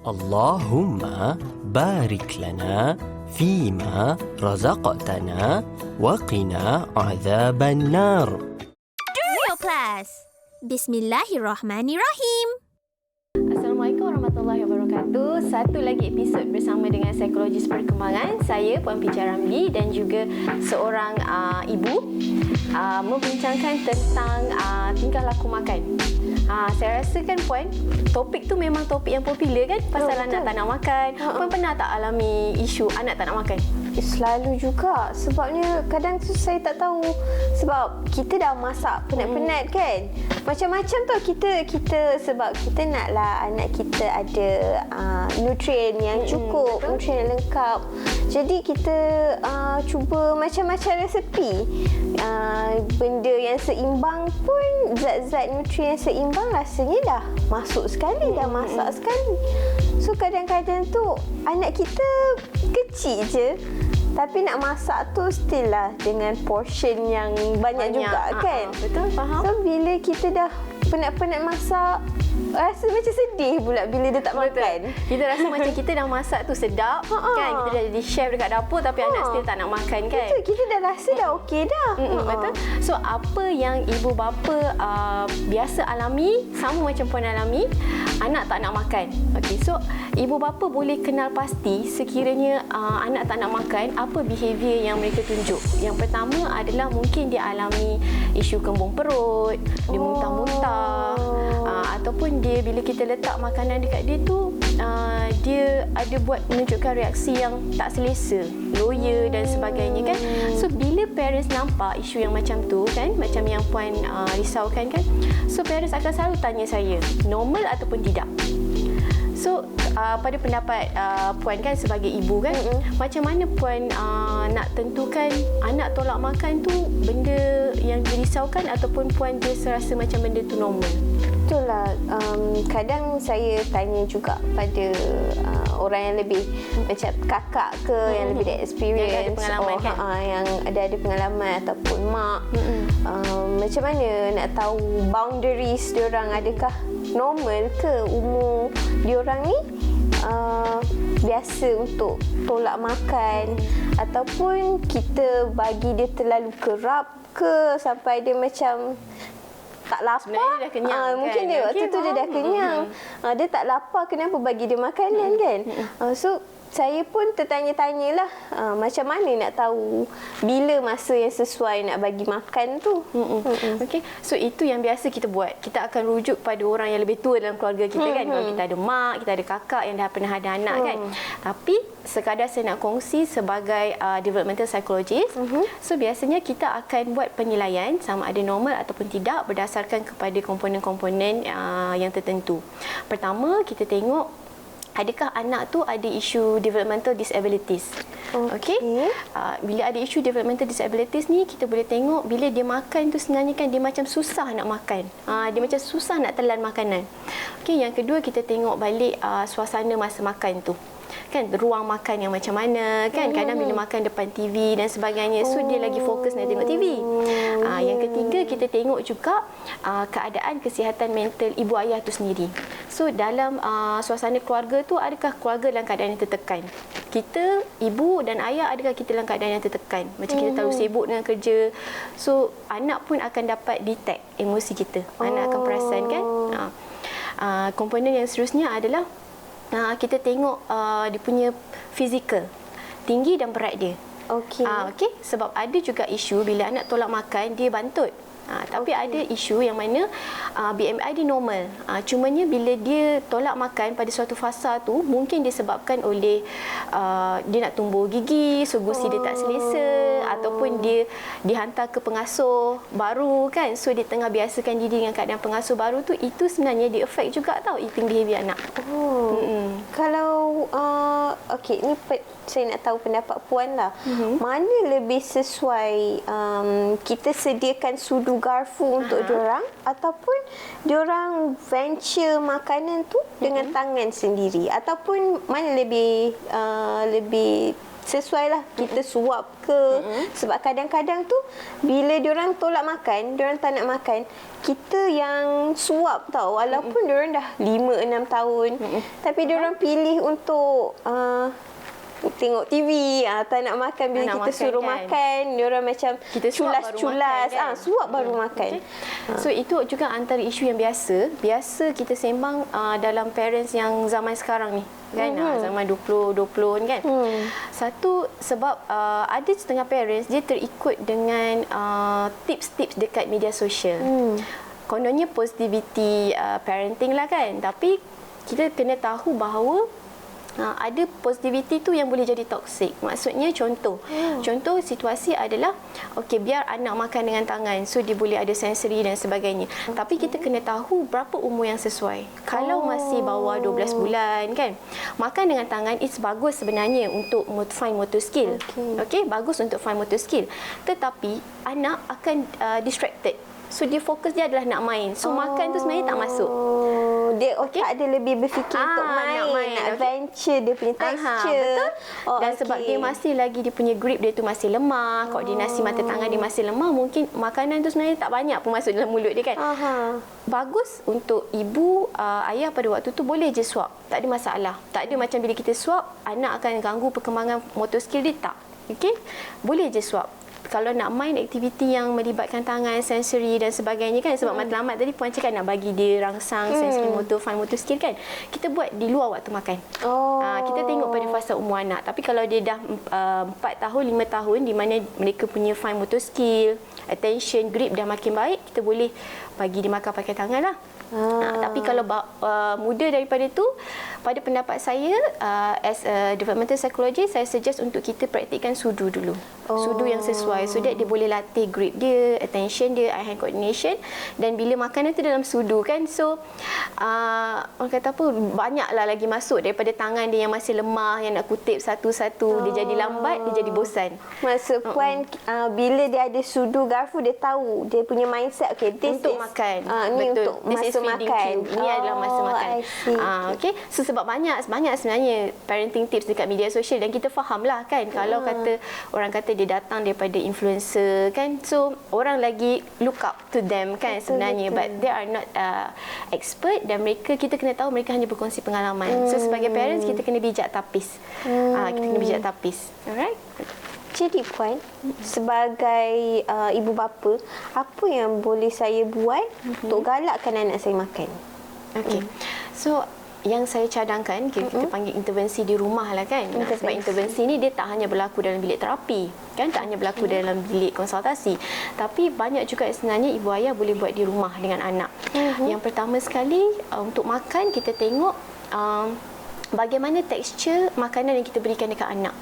Allahumma barik lana fima razaqtana wa qina azaban nar. Real class. Bismillahirrahmanirrahim. Assalamualaikum warahmatullahi wabarakatuh. Satu lagi episod bersama dengan psikologis perkembangan. Saya Puan Picha Ramli dan juga seorang ibu membincangkan tentang tingkah laku makan. Saya rasa kan Puan, topik tu memang topik yang popular kan, pasal anak tak nak makan. Puan pernah tak alami isu anak tak nak makan? Selalu juga. Sebabnya kadang tu saya tak tahu. Sebab kita dah masak penat-penat kan. Macam-macam tau kita sebab kita naklah anak kita ada nutrien yang cukup, nutrien yang lengkap. Jadi kita cuba macam-macam resepi. Benda yang seimbang pun, zat-zat nutrien yang seimbang rasanya dah masuk sekali, dah masak sekali. So kadang-kadang tu anak kita kecil je, tapi nak masak tu still lah dengan portion yang banyak juga kan. Betul, faham. So bila kita dah penat-penat masak, rasa macam sedih pula bila dia tak makan. Kita rasa macam kita dah masak tu sedap kan. Kita dah jadi chef dekat dapur tapi anak still tak nak makan kan. Betul, kita dah rasa dah okey dah. Betul. So apa yang ibu bapa biasa alami, sama macam Puan alami, anak tak nak makan. Okey, so ibu bapa boleh kenal pasti sekiranya anak tak nak makan, apa behaviour yang mereka tunjuk. Yang pertama adalah mungkin dia alami isu kembung perut, dia muntah-muntah, ataupun dia bila kita letak makanan dekat dia tu, dia ada buat menunjukkan reaksi yang tak selesa, loya dan sebagainya kan. So bila parents nampak isu yang macam tu kan, macam yang Puan risaukan kan, so parents akan selalu tanya saya, normal ataupun tidak. So pada pendapat Puan kan sebagai ibu kan, macam mana Puan nak tentukan anak tolak makan tu benda yang dirisaukan ataupun Puan dia serasa macam benda tu normal? Betul lah. Kadang saya tanya juga pada orang yang lebih macam kakak ke, yang lebih ada experience, yang ada pengalaman kan? Yang ada pengalaman ataupun mak. Macam mana nak tahu boundaries diorang, adakah normal ke umur diorang ni biasa untuk tolak makan, ataupun kita bagi dia terlalu kerap ke sampai dia macam tak lapar. Sebenarnya dah kenyang kan? Mungkin dia waktu tu dia dah kenyang. Dia tak lapar, kenapa bagi dia makanan kan? So saya pun tertanya-tanyalah macam mana nak tahu bila masa yang sesuai nak bagi makan tu. Okey, so itu yang biasa kita buat. Kita akan rujuk pada orang yang lebih tua dalam keluarga kita kan. Kalau kita ada mak, kita ada kakak yang dah pernah ada anak kan. Tapi sekadar saya nak kongsi sebagai developmental psychologist, so biasanya kita akan buat penilaian sama ada normal ataupun tidak berdasarkan kepada komponen-komponen yang tertentu. Pertama, kita tengok adakah anak tu ada isu developmental disabilities. Okey. Bila ada isu developmental disabilities ni, kita boleh tengok bila dia makan tu sebenarnya kan dia macam susah nak makan. Dia macam susah nak telan makanan. Okey, yang kedua kita tengok balik suasana masa makan tu. Kan ruang makan yang macam mana kan, kadang bila makan depan TV dan sebagainya, so dia lagi fokus nak tengok TV. Yang ketiga kita tengok juga keadaan kesihatan mental ibu ayah tu sendiri. So dalam suasana keluarga tu, adakah keluarga dalam keadaan yang tertekan? Kita ibu dan ayah, adakah kita dalam keadaan yang tertekan? Macam kita terlalu sibuk dengan kerja, so anak pun akan dapat detect emosi kita. Anak akan perasan kan. Komponen yang seterusnya adalah kita tengok dia punya fizikal, tinggi dan berat dia. Okey, sebab ada juga isu bila anak tolak makan dia bantut. Tapi ada isu yang mana BMI dia normal. Cumanya bila dia tolak makan pada suatu fasa tu, mungkin disebabkan oleh dia nak tumbuh gigi, so gusi dia tak selesa, ataupun dia dihantar ke pengasuh baru kan, so dia tengah biasakan diri dengan keadaan pengasuh baru tu, itu sebenarnya dia affect juga tau eating behavior anak. Kalau okey, ni saya nak tahu pendapat Puan lah. Mana lebih sesuai kita sediakan sudu garfu untuk diorang, ataupun diorang venture makanan tu dengan tangan sendiri, ataupun mana lebih sesuai lah kita suap ke. Sebab kadang-kadang tu bila diorang tolak makan, diorang tak nak makan, kita yang suap tau. Walaupun diorang dah 5-6 tahun, tapi diorang pilih untuk tengok TV, tak nak makan bila nak kita makan, suruh kan? makan. Diorang macam Kita suap baru culas-culas, makan, kan? suap baru makan. Okay. So itu juga antara isu yang biasa kita sembang dalam parents yang zaman sekarang ni kan, zaman 2020 kan. Satu sebab ada setengah parents dia terikut dengan tips-tips dekat media sosial. Kononnya positivity parenting lah kan, tapi kita kena tahu bahawa ada positivity tu yang boleh jadi toxic. Maksudnya contoh situasi adalah okey, biar anak makan dengan tangan, so dia boleh ada sensory dan sebagainya. Tapi kita kena tahu berapa umur yang sesuai. Kalau masih bawah 12 bulan kan, makan dengan tangan is bagus sebenarnya untuk fine motor skill. Okey, bagus untuk fine motor skill. Tetapi anak akan distracted. So dia fokus dia adalah nak main. So makan tu sebenarnya tak masuk. Dia otak dia lebih berfikir untuk main, nak adventure, dia punya texture. Betul. Dan sebab dia masih lagi, dia punya grip dia tu masih lemah, koordinasi mata tangan dia masih lemah, mungkin makanan tu sebenarnya tak banyak pun masuk dalam mulut dia kan. Bagus untuk ibu, ayah pada waktu tu boleh je suap. Tak ada masalah. Tak ada macam bila kita suap, anak akan ganggu perkembangan motor skill dia, tak. Okey? Boleh je suap. Kalau nak main aktiviti yang melibatkan tangan, sensory dan sebagainya kan, sebab Matlamat tadi Puan cakap nak bagi dia rangsang sensory motor, fine motor skill kan, kita buat di luar waktu makan. Kita tengok pada fasa umur anak. Tapi kalau dia dah 4 tahun, 5 tahun di mana mereka punya fine motor skill, attention, grip dah makin baik, kita boleh bagi dia makan pakai tangan lah. Tapi kalau muda daripada tu, pada pendapat saya as a developmental psychologist, saya suggest untuk kita praktikkan sudu dulu. Sudu yang sesuai, so that dia boleh latih grip dia, attention dia, eye hand coordination. Dan bila makanan tu dalam sudu kan, so orang kata apa, banyaklah lagi masuk daripada tangan dia yang masih lemah, yang nak kutip satu-satu. Dia jadi lambat, dia jadi bosan. Maksud Puan, bila dia ada sudu garfu, dia tahu dia punya mindset, okay, this untuk is, makan. ni Betul. untuk masa makan. Ini adalah masa makan. Okey. So sebab banyak sebenarnya parenting tips dekat media sosial, dan kita fahamlah kan, kalau kata orang kata dia datang daripada influencer kan, so orang lagi look up to them kan sebenarnya, but they are not expert, dan kita kena tahu mereka hanya berkongsi pengalaman. So sebagai parents kita kena bijak tapis. Kita kena bijak tapis. Alright? Jadi Puan, sebagai ibu bapa, apa yang boleh saya buat untuk galakkan anak saya makan? Okey. So yang saya cadangkan, kita panggil intervensi di rumah lah kan. Sebab intervensi ni dia tak hanya berlaku dalam bilik terapi kan, tak hanya berlaku dalam bilik konsultasi, tapi banyak juga sebenarnya ibu ayah boleh buat di rumah dengan anak. Yang pertama sekali, untuk makan kita tengok bagaimana tekstur makanan yang kita berikan dekat anak.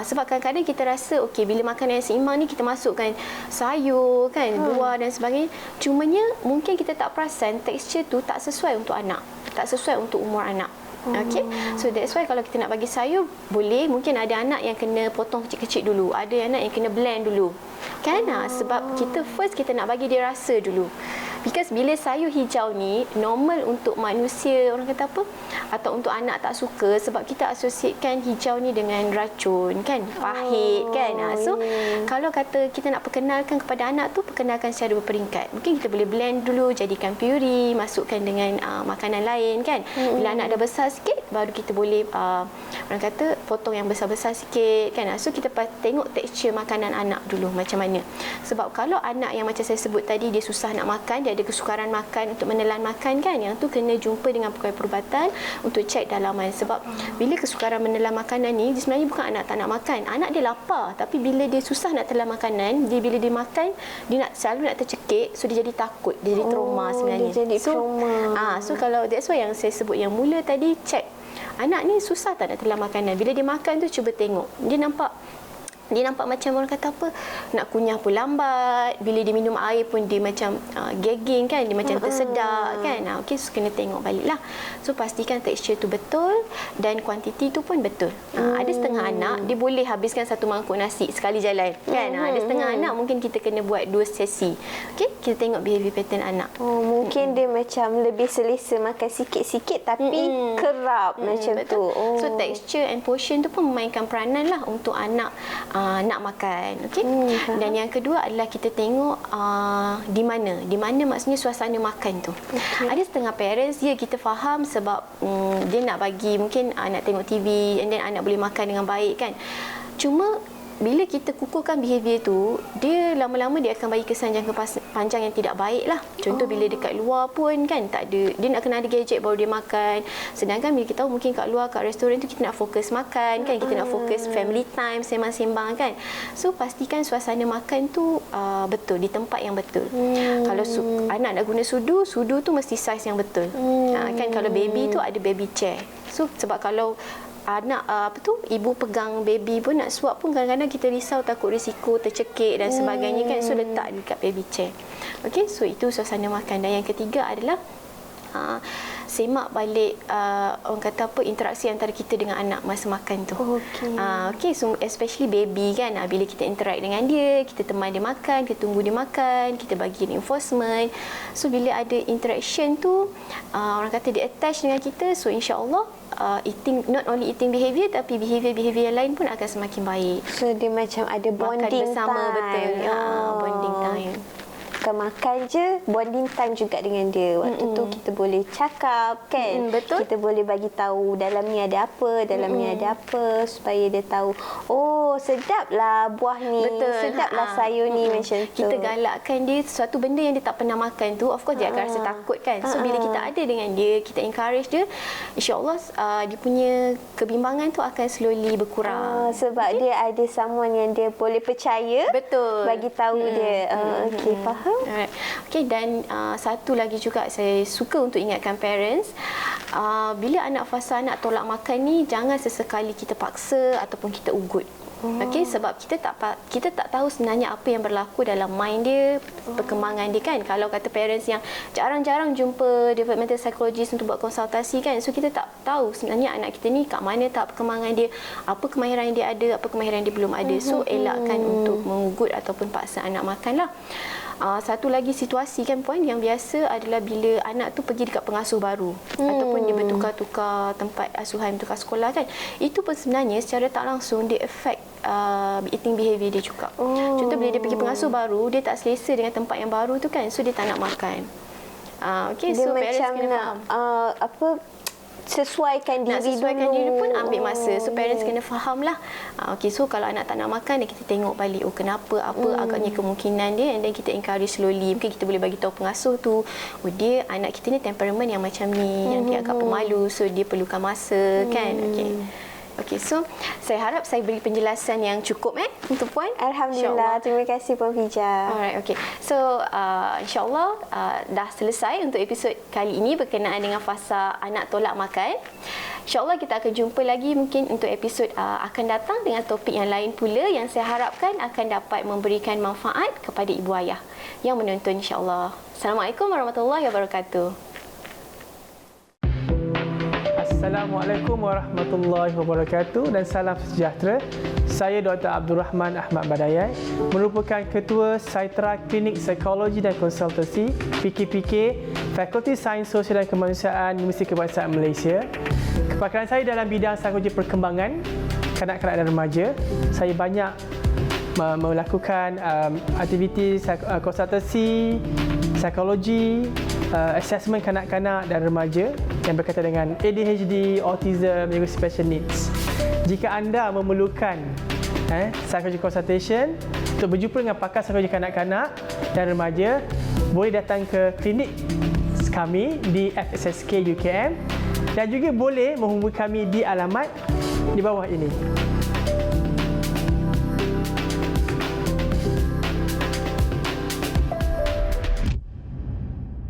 Sebab kadang-kadang kita rasa okey, bila makanan yang seimbang ni kita masukkan sayur kan, buah dan sebagainya, cumanya mungkin kita tak perasan tekstur tu tak sesuai untuk anak, tak sesuai untuk umur anak. Okay, so that's why kalau kita nak bagi sayur, boleh, mungkin ada anak yang kena potong kecil-kecil dulu, ada anak yang kena blend dulu kan. Sebab kita nak bagi dia rasa dulu. Because bila sayur hijau ni normal untuk manusia, orang kata apa, atau untuk anak tak suka, sebab kita asosiatkan hijau ni dengan racun kan, pahit kan. So kalau kata kita nak perkenalkan kepada anak tu, perkenalkan secara berperingkat. Mungkin kita boleh blend dulu, jadikan puri, masukkan dengan makanan lain kan. Bila anak dah besar sikit, baru kita boleh orang kata potong yang besar-besar sikit kan. So kita tengok tekstur makanan anak dulu macam mana. Sebab kalau anak yang macam saya sebut tadi, dia susah nak makan, dia ada kesukaran makan, untuk menelan makan kan, yang tu kena jumpa dengan pegawai perubatan untuk cek dalaman. Sebab bila kesukaran menelan makanan ni, sebenarnya bukan anak tak nak makan, anak dia lapar, tapi bila dia susah nak telan makanan, bila dia makan, dia selalu nak tercekik, so dia jadi takut, dia jadi trauma sebenarnya. Dia jadi trauma. So kalau that's why yang saya sebut yang mula tadi, cek anak ni susah tak nak telan makanan. Bila dia makan tu, cuba tengok dia nampak dia nampak macam orang kata apa, nak kunyah pun lambat, bila dia minum air pun dia macam gagging kan, dia macam tersedak kan. Okey, so kena tengok balik lah. So pastikan tekstur tu betul dan kuantiti tu pun betul. Ada setengah anak dia boleh habiskan satu mangkuk nasi sekali jalan kan. Ada setengah anak mungkin kita kena buat 2 sesi. Okey, kita tengok behavior pattern anak. Mungkin dia macam lebih selesa makan sikit-sikit tapi kerap macam betul. tu. So texture and portion tu pun memainkan peranan lah untuk anak nak makan. Okey. Dan yang kedua adalah kita tengok di mana maksudnya suasana makan tu. Ada setengah parents kita faham sebab dia nak bagi mungkin nak tengok TV and then anak boleh makan dengan baik kan. Cuma bila kita kukuhkan behavior tu, dia lama-lama dia akan bagi kesan jangka panjang yang tidak baik lah. Contoh bila dekat luar pun kan tak ada, dia nak kena ada gadget baru dia makan. Sedangkan bila kita tahu mungkin kat luar kat restoran tu kita nak fokus makan kan, kita nak fokus family time, sembang-sembang kan. So pastikan suasana makan tu betul di tempat yang betul. Kalau anak nak guna sudu tu mesti saiz yang betul. Kan kalau baby tu ada baby chair. So sebab kalau anak ibu pegang baby pun nak suap pun kadang-kadang kita risau takut risiko tercekik dan sebagainya kan. So letak dekat baby chair. Okey, so itu suasana makan. Dan yang ketiga adalah semak balik orang kata apa, interaksi antara kita dengan anak masa makan tu. Okey, so especially baby kan, bila kita interact dengan dia, kita teman dia makan, kita tunggu dia makan, kita bagi reinforcement. So bila ada interaction tu, orang kata dia attach dengan kita, so insya-Allah eating, not only eating behavior tapi behavior yang lain pun akan semakin baik. So dia macam ada bonding makan bersama time. Betul. Bonding time. Bukan makan je, bonding time juga dengan dia. Waktu tu kita boleh cakap kan. Betul. Kita boleh bagi tahu dalam ni ada apa, dalam ni ada apa, supaya dia tahu, oh sedaplah buah ni, Betul. sedaplah sayur ni macam tu. Kita galakkan dia suatu benda yang dia tak pernah makan tu, of course dia akan rasa takut kan. So bila kita ada dengan dia, kita encourage dia, insya-Allah dia punya kebimbangan tu akan slowly berkurang. Sebab dia ada someone yang dia boleh percaya. Betul. Bagi tahu dia. Okey, faham. Alright. Okey, dan satu lagi juga saya suka untuk ingatkan parents, bila anak fasa anak tolak makan ni, jangan sesekali kita paksa ataupun kita ugut. Okey, sebab kita tak tahu sebenarnya apa yang berlaku dalam mind dia, perkembangan dia kan. Kalau kata parents yang jarang-jarang jumpa developmental psychologist untuk buat konsultasi kan, so kita tak tahu sebenarnya anak kita ni kat mana tahap perkembangan dia, apa kemahiran yang dia ada, apa kemahiran yang dia belum ada. So elakkan untuk mengugut ataupun paksa anak makan lah. Satu lagi situasi kan Puan yang biasa adalah bila anak tu pergi dekat pengasuh baru ataupun dia bertukar-tukar tempat asuhan, tukar sekolah kan. Itu pun sebenarnya secara tak langsung dia affect eating behavior dia juga. Contoh bila dia pergi pengasuh baru, dia tak selesa dengan tempat yang baru tu kan, so dia tak nak makan. Okey, dia so parents macam kena faham. Sesuaikan diri nak sesuaikan dulu. diri pun ambil masa. So parents kena faham lah. Okey, so kalau anak tak nak makan, kita tengok balik kenapa, apa agaknya kemungkinan dia, and then kita encourage slowly. Mungkin kita boleh bagi tahu pengasuh tu, dia anak kita ni temperament yang macam ni, yang dia agak pemalu, so dia perlukan masa kan. Okey, so saya harap saya beri penjelasan yang cukup untuk Puan. Alhamdulillah. Terima kasih Puan Fija. Alright, okey. So insya-Allah dah selesai untuk episod kali ini berkenaan dengan fasa anak tolak makan. InsyaAllah kita akan jumpa lagi mungkin untuk episod akan datang dengan topik yang lain pula yang saya harapkan akan dapat memberikan manfaat kepada ibu ayah yang menonton insyaAllah. Assalamualaikum warahmatullahi wabarakatuh. Assalamualaikum warahmatullahi wabarakatuh dan salam sejahtera. Saya Dr. Abdul Rahman Ahmad Badayai, merupakan Ketua Saitera Klinik Psikologi dan Konsultasi PKPK, Fakulti Sains Sosial dan Kemanusiaan Universiti Kebangsaan Malaysia. Kepakaran saya dalam bidang psikologi perkembangan kanak-kanak dan remaja. Saya banyak melakukan aktiviti konsultasi, psikologi, assessment kanak-kanak dan remaja yang berkaitan dengan ADHD, autism, juga special needs. Jika anda memerlukan psychology consultation untuk berjumpa dengan pakar psikologi kanak-kanak dan remaja, boleh datang ke klinik kami di FSSK UKM dan juga boleh menghubungi kami di alamat di bawah ini.